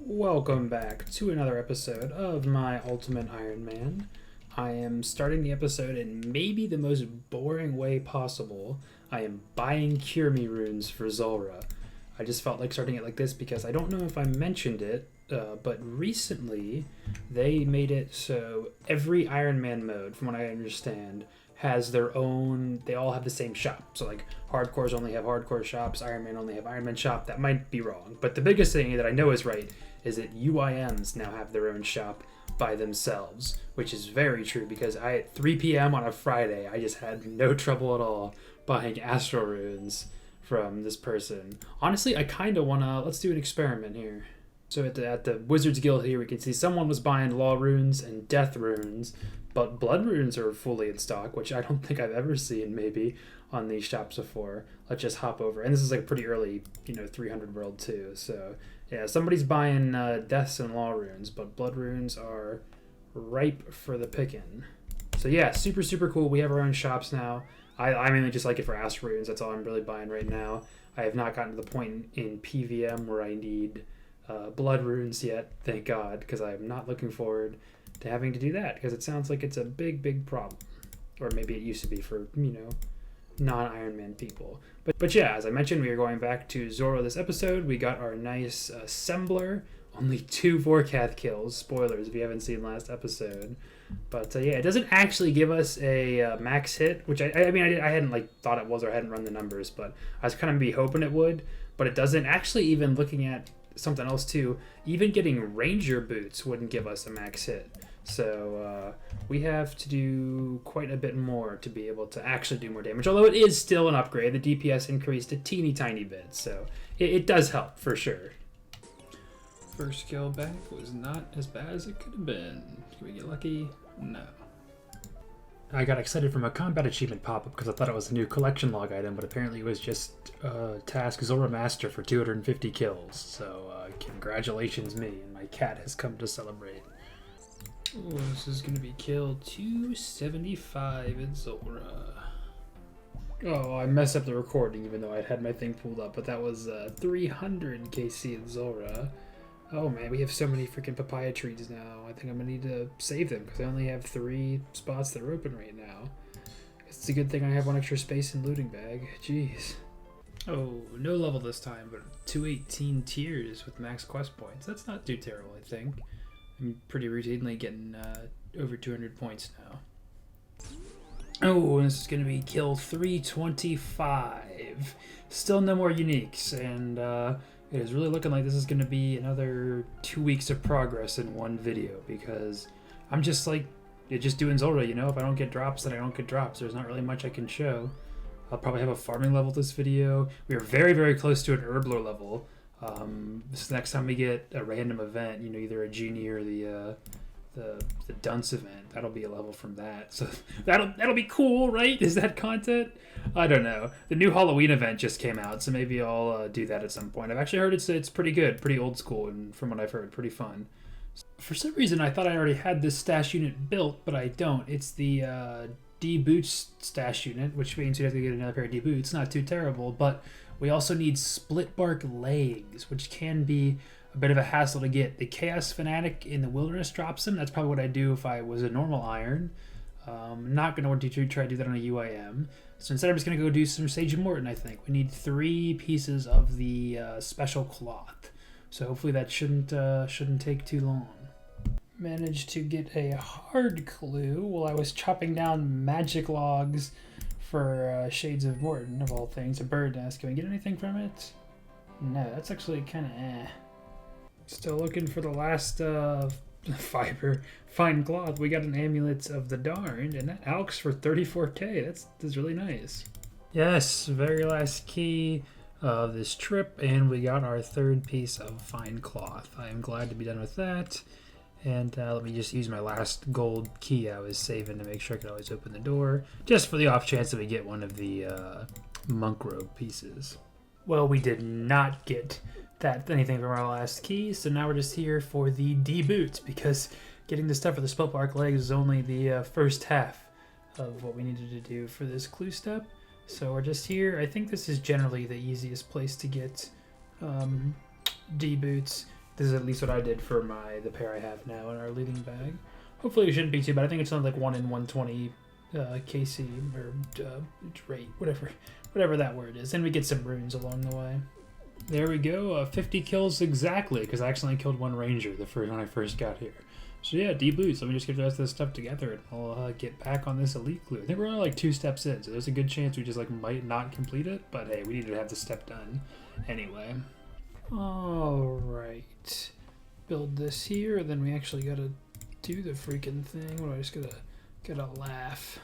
Welcome back to another episode of my Ultimate Iron Man. I am starting the episode in maybe the most boring way possible. I am buying Cure Me runes for Zulrah. I just felt like starting it like this because I don't know if I mentioned it, but recently they made it so every Iron Man mode, from what I understand, has their own. They all have the same shop. So like hardcores only have hardcore shops, Iron Man only have Iron Man shop. That might be wrong, but the biggest thing that I know is right is that UIMs now have their own shop by themselves, which is very true because at 3 p.m. on a Friday, I just had no trouble at all buying Astral runes from this person. Honestly, I kind of want to, let's do an experiment here. So at the Wizards Guild here, we can see someone was buying Law runes and Death runes, but Blood runes are fully in stock, which I don't think I've ever seen maybe on these shops before. Let's just hop over. And this is like pretty early, 300 world too. So yeah, somebody's buying Deaths and Law runes, but Blood runes are ripe for the picking. So yeah, super, super cool. We have our own shops now. I mainly just like it for Astral runes. That's all I'm really buying right now. I have not gotten to the point in PVM where I need Blood runes yet, thank God, because I'm not looking forward to having to do that, because it sounds like it's a big, big problem. Or maybe it used to be for, non-Iron Man people. But yeah, as I mentioned, we are going back to Zulrah this episode. We got our nice assembler. Only 2 Vorkath kills. Spoilers if you haven't seen last episode. But yeah, it doesn't actually give us a max hit, which I hadn't thought it was, or I hadn't run the numbers, but I was kind of be hoping it would. But it doesn't. Actually, even looking at something else too, even getting Ranger boots wouldn't give us a max hit. So we have to do quite a bit more to be able to actually do more damage, although it is still an upgrade. The DPS increased a teeny tiny bit, so it does help for sure. First skill back was not as bad as it could have been. Can we get lucky? No. I got excited from a combat achievement pop-up because I thought it was a new collection log item, but apparently it was just task Zulrah Master for 250 kills. So congratulations me, and my cat has come to celebrate. Ooh, this is going to be kill 275 in Zulrah. Oh, I messed up the recording even though I had my thing pulled up, but that was 300 KC in Zulrah. Oh man, we have so many freaking papaya trees now. I think I'm going to need to save them because I only have 3 spots that are open right now. It's a good thing I have 1 extra space in looting bag. Jeez. Oh, no level this time, but 218 tiers with max quest points. That's not too terrible, I think. I'm pretty routinely getting over 200 points now. Oh, this is going to be kill 325. Still no more uniques, and it is really looking like this is going to be another 2 weeks of progress in one video, because I'm just doing Zulrah, If I don't get drops, then I don't get drops. There's not really much I can show. I'll probably have a farming level this video. We are very, very close to an herblore level. This next time we get a random event, either a genie or the dunce event, that'll be a level from that. So that'll be cool, right? Is that content? I don't know. The new Halloween event just came out, so maybe I'll do that at some point. I've actually heard it's pretty good, pretty old school, and from what I've heard, pretty fun. For some reason, I thought I already had this stash unit built, but I don't. It's the D-Boots stash unit, which means you have to get another pair of D-Boots. Not too terrible, but we also need split bark legs, which can be a bit of a hassle to get. The Chaos Fanatic in the Wilderness drops them. That's probably what I'd do if I was a normal Iron. Not going to want to try to do that on a UIM. So instead I'm just going to go do some Sage and Morton, I think. We need 3 pieces of the special cloth. So hopefully that shouldn't take too long. Managed to get a hard clue while I was chopping down magic logs for Shades of Morton, of all things. A bird nest. Can we get anything from it? No, that's actually kind of Still looking for the last fiber fine cloth. We got an Amulet of the Darned, and that alks for 34k. That's really nice. Yes, very last key of this trip, and we got our 3rd piece of fine cloth. I am glad to be done with that. And let me just use my last gold key I was saving to make sure I could always open the door, just for the off chance that we get one of the monk robe pieces. Well, we did not get anything from our last key, so now we're just here for the D-Boots, because getting the stuff for the split bark legs is only the first half of what we needed to do for this clue step. So we're just here. I think this is generally the easiest place to get D-Boots. This is at least what I did for the pair I have now in our leading bag. Hopefully it shouldn't be too bad. I think it's something like 1 in 120 KC or rate, whatever that word is. And we get some runes along the way. There we go, 50 kills exactly, because I accidentally killed one ranger when I first got here. So yeah, D-boots. Let me just get the rest of this stuff together and I'll get back on this elite glue. I think we're only like 2 steps in, so there's a good chance we just like might not complete it, but hey, we need to have this step done anyway. Alright. Build this here, then we actually gotta do the freaking thing. What do I just gotta laugh?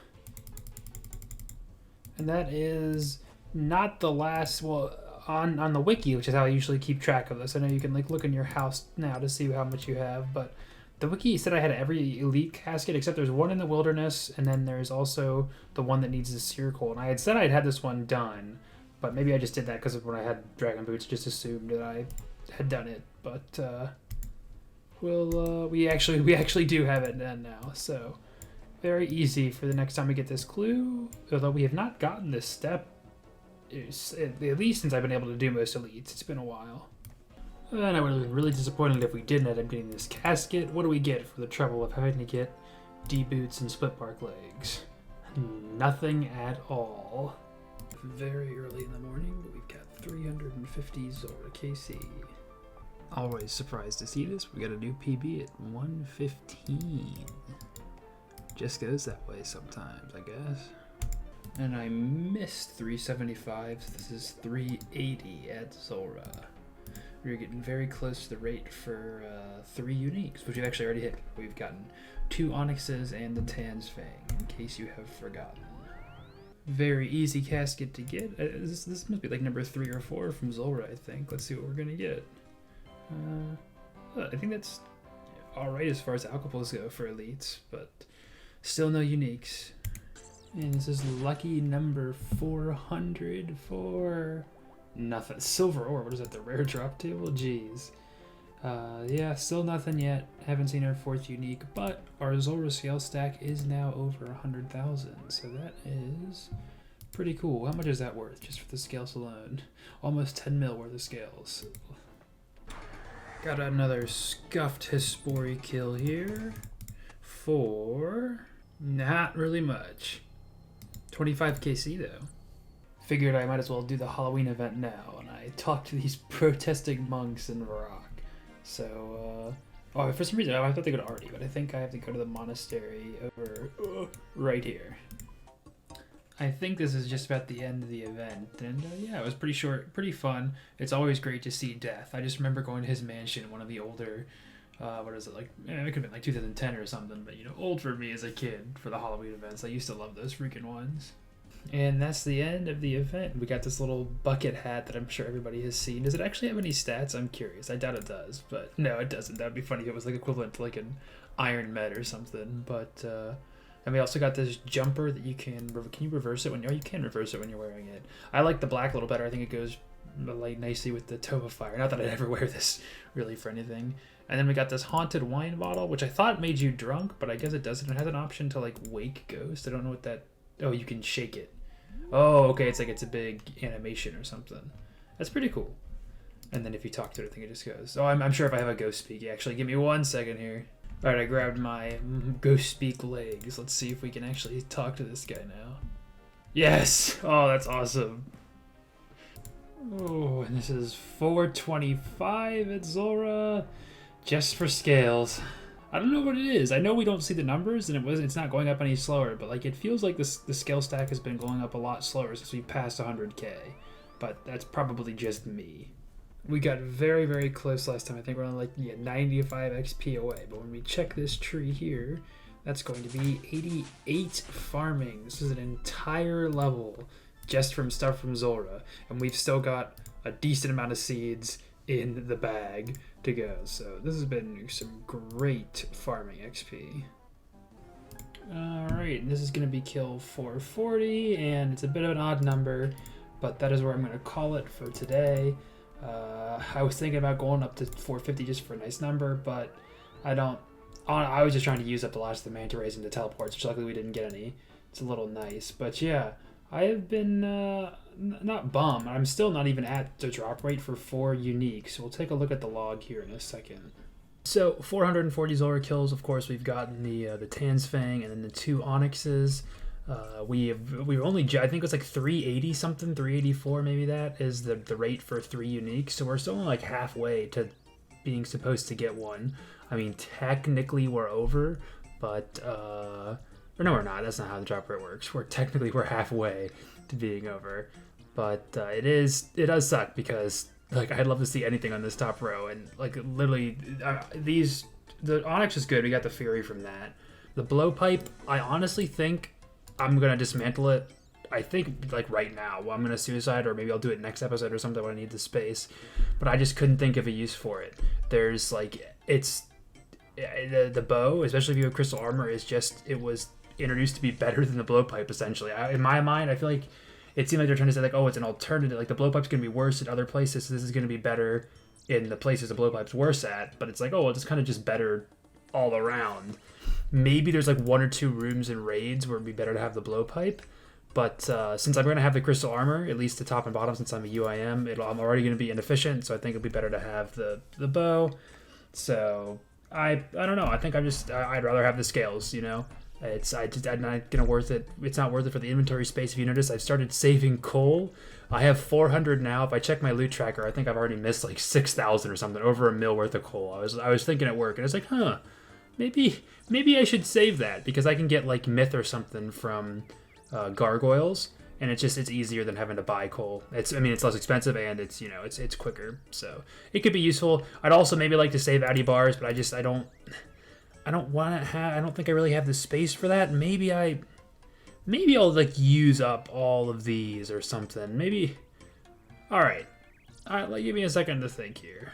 And that is not the last, well, on the wiki, which is how I usually keep track of this. I know you can like look in your house now to see how much you have, but the wiki said I had every elite casket except there's one in the wilderness, and then there's also the one that needs the circle. And I had said I'd had this one done, but maybe I just did that because when I had dragon boots, just assumed that I had done it. But we actually do have it done now, so very easy for the next time we get this clue. Although we have not gotten this step, at least since I've been able to do most elites. It's been a while. And I would have been really disappointed if we didn't end up getting this casket. What do we get for the trouble of having to get D-boots and split bark legs? Nothing at all. Very early in the morning, but we've got 350 Zulrah KC. Always surprised to see this. We got a new PB at 115. Just goes that way sometimes, I guess. And I missed 375, so this is 380 at Zulrah. We're getting very close to the rate for 3 uniques, which we've actually already hit. We've gotten 2 onyxes and the Tan's Fang, in case you have forgotten. Very easy casket to get. This must be like number 3 or 4 from Zulrah, I think. Let's see what we're gonna get. I think that's alright as far as alcohols go for elites, but still no uniques. And this is lucky number 400 for nothing. Silver ore, what is that, the rare drop table? Jeez. Yeah, still nothing yet. Haven't seen our 4th unique, but our Zulrah scale stack is now over 100,000, so that is pretty cool. How much is that worth, just for the scales alone? Almost 10 mil worth of scales. Got another scuffed Hispori kill here for not really much. 25 KC though. Figured I might as well do the Halloween event now, and I talked to these protesting monks in Iraq. So, oh, for some reason I thought they go to Artie, but I think I have to go to the monastery over right here. I think this is just about the end of the event, and yeah, it was pretty short, pretty fun. It's always great to see Death. I just remember going to his mansion, one of the older, what is it, like, it could have been like 2010 or something, but you know, old for me as a kid for the Halloween events. I used to love those freaking ones. And that's the end of the event. We got this little bucket hat that I'm sure everybody has seen. Does it actually have any stats? I'm curious. I doubt it does, but no, it doesn't. That would be funny if it was like equivalent to like an Iron Med or something, but and we also got this jumper that you you reverse it when you can reverse it when you're wearing it. I like the black a little better. I think it goes like nicely with the Tova Fire. Not that I'd ever wear this really for anything. And then we got this haunted wine bottle, which I thought made you drunk, but I guess it doesn't. It has an option to like wake ghost. I don't know what that. Oh, you can shake it. Oh, okay. It's like it's a big animation or something. That's pretty cool. And then if you talk to it, I think it just goes. Oh, I'm sure if I have a ghost speak. Actually, give me 1 second here. All right, I grabbed my ghost speak legs. Let's see if we can actually talk to this guy now. Yes! Oh, that's awesome. Oh, and this is 425 at Zulrah, just for scales. I don't know what it is. I know we don't see the numbers, and it's not going up any slower, but like it feels like the scale stack has been going up a lot slower since we passed 100K. But that's probably just me. We got very, very close last time. I think we're on like 95 XP away. But when we check this tree here, that's going to be 88 farming. This is an entire level just from stuff from Zulrah. And we've still got a decent amount of seeds in the bag to go. So this has been some great farming XP. Alright, this is going to be kill 440, and it's a bit of an odd number, but that is where I'm going to call it for today. I was thinking about going up to 450 just for a nice number, but I was just trying to use up the last of the manta rays into teleports, which luckily we didn't get any. It's a little nice, but yeah, I have been not bum. I'm still not even at the drop rate for 4 uniques. We'll take a look at the log here in a second. So 440 Zulrah kills. Of course, we've gotten the Tan's Fang and then the 2 Onyxes. We were only, I think it was like 380 something, 384 maybe, that is the rate for 3 uniques. So we're still only like halfway to being supposed to get one. I mean, technically we're over, but or no, we're not. That's not how the drop rate works. We're halfway to being over, but it does suck because like I'd love to see anything on this top row, and like literally the Onyx is good. We got the Fury from that. The Blowpipe, I honestly think I'm gonna dismantle it. I think like right now, I'm gonna suicide, or maybe I'll do it next episode or something when I need the space. But I just couldn't think of a use for it. There's like the bow, especially if you have crystal armor, it was introduced to be better than the Blowpipe essentially. In my mind, I feel like it seemed like they're trying to say like, oh, it's an alternative. Like the Blowpipe's gonna be worse at other places, so this is gonna be better in the places the Blowpipe's worse at. But it's like, oh, well, it's kind of just better all around. Maybe there's like 1 or 2 rooms and raids where it'd be better to have the Blowpipe. But since I'm going to have the crystal armor, at least the top and bottom, since I'm a UIM, I'm already going to be inefficient, so I think it'd be better to have the bow. So I don't know. I think I'd rather have the scales. You know, I'm not gonna worth it. It's not worth it for the inventory space. If you notice, I've started saving coal. I have 400 now. If I check my loot tracker, I think I've already missed like 6,000 or something, over 1 mil worth of coal. I was thinking at work, and I was like, huh. Maybe I should save that because I can get like myth or something from gargoyles, and it's easier than having to buy coal. It's less expensive, and it's it's quicker, so it could be useful. I'd also maybe like to save Addy bars, but I don't want to have. I don't think I really have the space for that. Maybe I'll like use up all of these or something. Maybe. All right, like, give me a second to think here.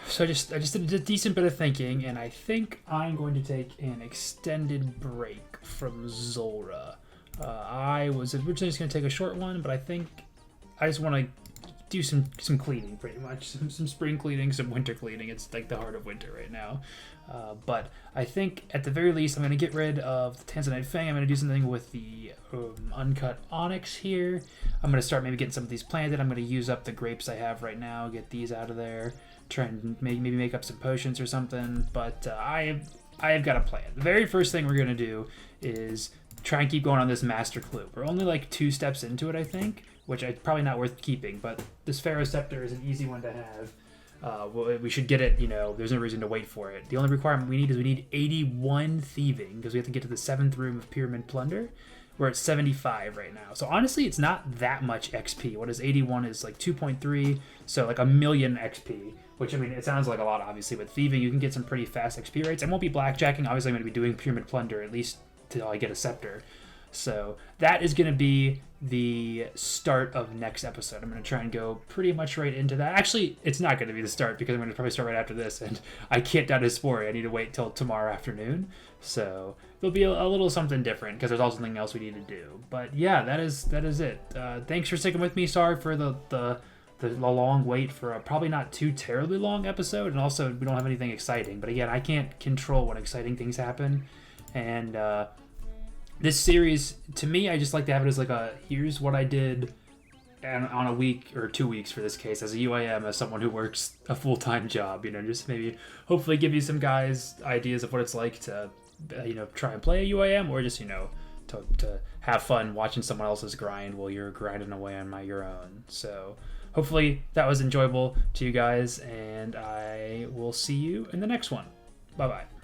So I just did a decent bit of thinking, and I think I'm going to take an extended break from Zulrah. I was originally just going to take a short one, but I think I just want to do some cleaning, pretty much. Some spring cleaning, some winter cleaning. It's like the heart of winter right now. But I think at the very least I'm going to get rid of the Tanzanite Fang. I'm going to do something with the uncut Onyx here. I'm going to start maybe getting some of these planted. I'm going to use up the grapes I have right now, get these out of there, try and maybe make up some potions or something. But I have got a plan. The very first thing we're going to do is try and keep going on this master clue. We're only like 2 steps into it, I think, which is probably not worth keeping, but this Pharaoh Scepter is an easy one to have. We should get it, there's no reason to wait for it. The only requirement we need 81 thieving, because we have to get to the 7th room of Pyramid Plunder. We're at 75 right now. So honestly, it's not that much XP. What is 81 is like 2.3, so like 1,000,000 XP, which, it sounds like a lot, obviously, but thieving, you can get some pretty fast XP rates. I won't be blackjacking. Obviously, I'm going to be doing Pyramid Plunder, at least till I get a scepter. So that is going to be the start of next episode. I'm going to try and go pretty much right into that. Actually, it's not going to be the start because I'm going to probably start right after this, and I can't down his Spore. I need to wait till tomorrow afternoon. So there'll be a little something different because there's also something else we need to do. But yeah, that is it. Thanks for sticking with me. Sorry for the long wait for a probably not too terribly long episode, and also we don't have anything exciting. But again, I can't control when exciting things happen, and this series, to me, I just like to have it as like here's what I did on a week or 2 weeks for this case as a UIM, as someone who works a full-time job, just maybe hopefully give you some guys ideas of what it's like to try and play a UIM, or just to have fun watching someone else's grind while you're grinding away on your own. So hopefully that was enjoyable to you guys, and I will see you in the next one. Bye bye.